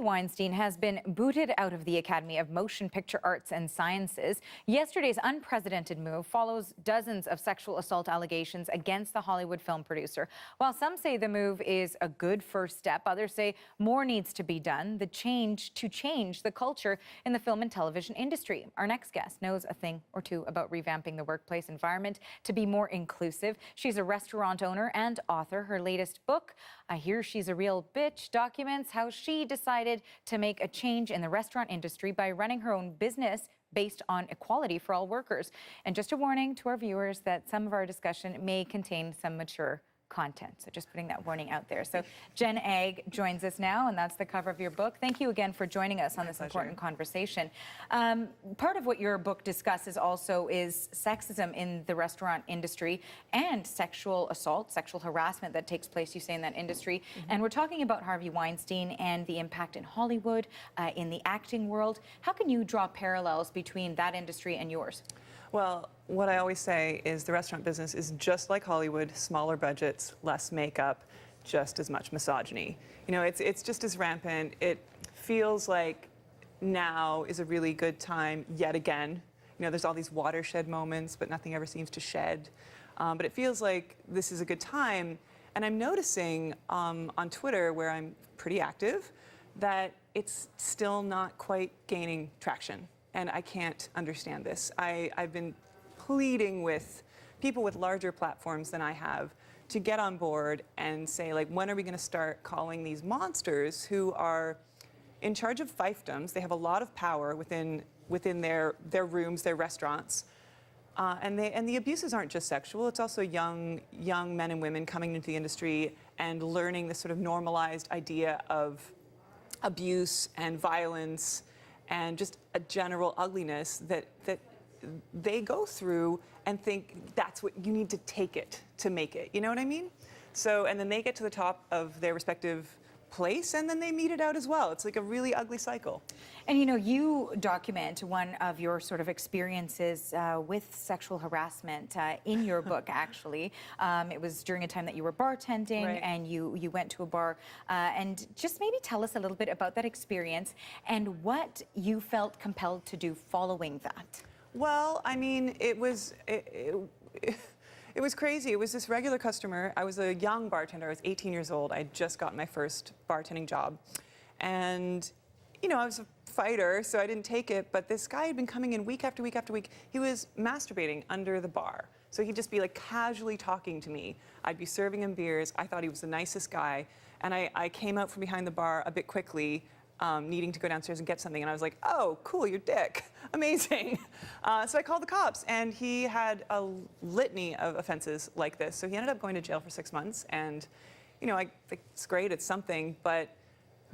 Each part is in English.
Harvey Weinstein has been booted out of the Academy of Motion Picture Arts and Sciences. Yesterday's unprecedented move follows dozens of sexual assault allegations against the Hollywood film producer. While some say the move is a good first step, others say more needs to be done, to change the culture in the film and television industry. Our next guest knows a thing or two about revamping the workplace environment to be more inclusive. She's a restaurant owner and author. Her latest book, I Hear She's a Real Bitch, documents how she decided to make a change in the restaurant industry by running her own business based on equality for all workers. And just a warning to our viewers that some of our discussion may contain some mature content. So just putting that warning out there. So Jen Agg joins us now, and that's the cover of your book. Thank you again for joining us on this important conversation. Part of what your book discusses also is sexism in the restaurant industry and sexual assault, sexual harassment that takes place, you say, in that industry. And we're talking about Harvey Weinstein and the impact in Hollywood, in the acting world. How can you draw parallels between that industry and yours? Well, what I always say is the restaurant business is just like Hollywood, smaller budgets, less makeup, just as much misogyny. You know, it's just as rampant. It feels like now is a really good time yet again. You know, there's all these watershed moments, but nothing ever seems to shed. But it feels like this is a good time. And I'm noticing on Twitter, where I'm pretty active, that it's still not quite gaining traction. And I can't understand this. I've been pleading with people with larger platforms than I have to get on board and say, like, when are we going to start calling these monsters who are in charge of fiefdoms? They have a lot of power within their rooms, their restaurants. And the abuses aren't just sexual. It's also young men and women coming into the industry and learning this sort of normalized idea of abuse and violence and just a general ugliness that they go through and think that's what you need to take it to make it. You know what I mean? So, and then they get to the top of their respective place and then they meet it out as well. It's like a really ugly cycle. And you know, you document one of your sort of experiences with sexual harassment in your book, actually. It was during a time that you were bartending, right, and you went to a bar. And just maybe tell us a little bit about that experience and what you felt compelled to do following that. Well, I mean, it was crazy. It was this regular customer. I was a young bartender. I was 18 years old. I had just gotten my first bartending job. And, you know, I was a fighter, so I didn't take it. But this guy had been coming in week after week after week. He was masturbating under the bar. So he'd just be, like, casually talking to me. I'd be serving him beers. I thought he was the nicest guy. And I came out from behind the bar a bit quickly, needing to go downstairs and get something. And I was like, oh, cool, your dick. Amazing. So I called the cops, and he had a litany of offenses like this. So he ended up going to jail for 6 months. And, you know, it's great, it's something, but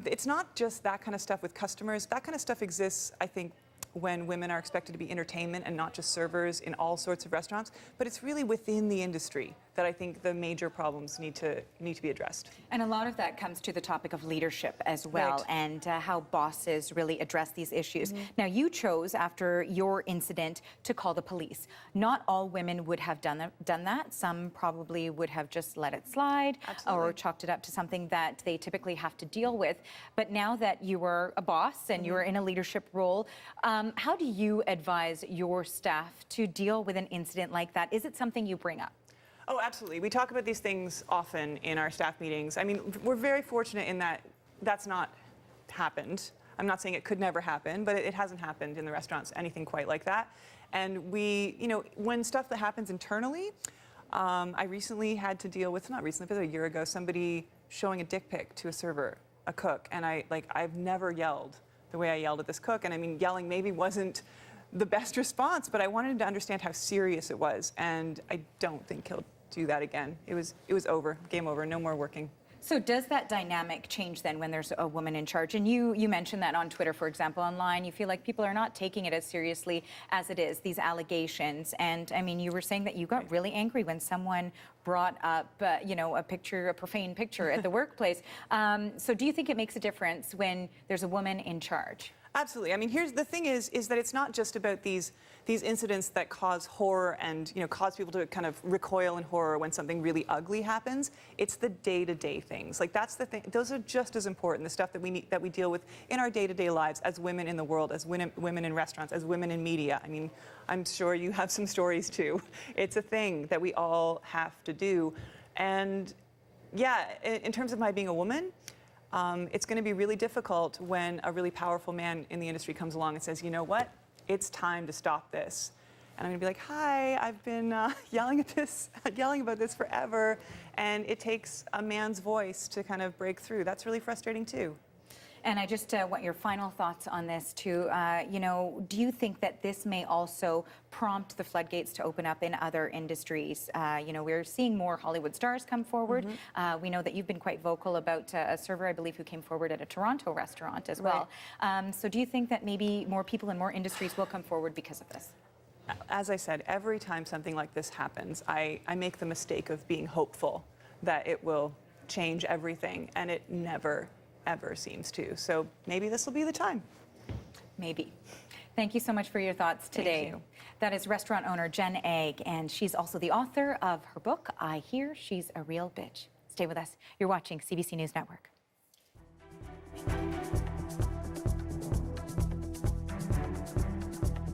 it's not just that kind of stuff with customers. That kind of stuff exists, I think, when women are expected to be entertainment and not just servers in all sorts of restaurants. But it's really within the industry that I think the major problems need to be addressed. And a lot of that comes to the topic of leadership as well, right, and how bosses really address these issues. Now, you chose, after your incident, to call the police. Not all women would have done that. Some probably would have just let it slide. Absolutely. Or chalked it up to something that they typically have to deal with. But now that you were a boss and you're in a leadership role, how do you advise your staff to deal with an incident like that? Is it something you bring up? Oh, absolutely. We talk about these things often in our staff meetings. I mean, we're very fortunate in that that's not happened. I'm not saying it could never happen, but it hasn't happened in the restaurants, anything quite like that. And we, you know, when stuff that happens internally, I recently had to deal with, not recently, but a year ago, somebody showing a dick pic to a server, a cook. And I've never yelled the way I yelled at this cook. And I mean, yelling maybe wasn't the best response, but I wanted him to understand how serious it was. And I don't think he'll do that again. It was over, game over, no more working. So does that dynamic change then when there's a woman in charge? And you mentioned that on Twitter, for example, online, you feel like people are not taking it as seriously as it is, these allegations. And I mean, you were saying that you got really angry when someone brought up, a profane picture at the workplace. So do you think it makes a difference when there's a woman in charge? Absolutely. I mean, here's the thing is that it's not just about these incidents that cause horror and, cause people to kind of recoil in horror when something really ugly happens. It's the day-to-day things. Like, that's the thing. Those are just as important, the stuff that we deal with in our day-to-day lives as women in the world, as women in restaurants, as women in media. I mean, I'm sure you have some stories too. It's a thing that we all have to do. And yeah, in terms of my being a woman, it's going to be really difficult when a really powerful man in the industry comes along and says, you know what, it's time to stop this. And I'm going to be like, hi, I've been yelling about this forever. And it takes a man's voice to kind of break through. That's really frustrating too. And I just want your final thoughts on this too. Do you think that this may also prompt the floodgates to open up in other industries? We're seeing more Hollywood stars come forward. We know that you've been quite vocal about a server, I believe, who came forward at a Toronto restaurant as well. So do you think that maybe more people in more industries will come forward because of this? As I said, every time something like this happens, I make the mistake of being hopeful that it will change everything, and it never ever seems to. So maybe this will be the time. Maybe. Thank you so much for your thoughts today. Thank you. That is restaurant owner Jen Agg, and she's also the author of her book, I Hear She's a Real Bitch. Stay with us. You're watching CBC News Network.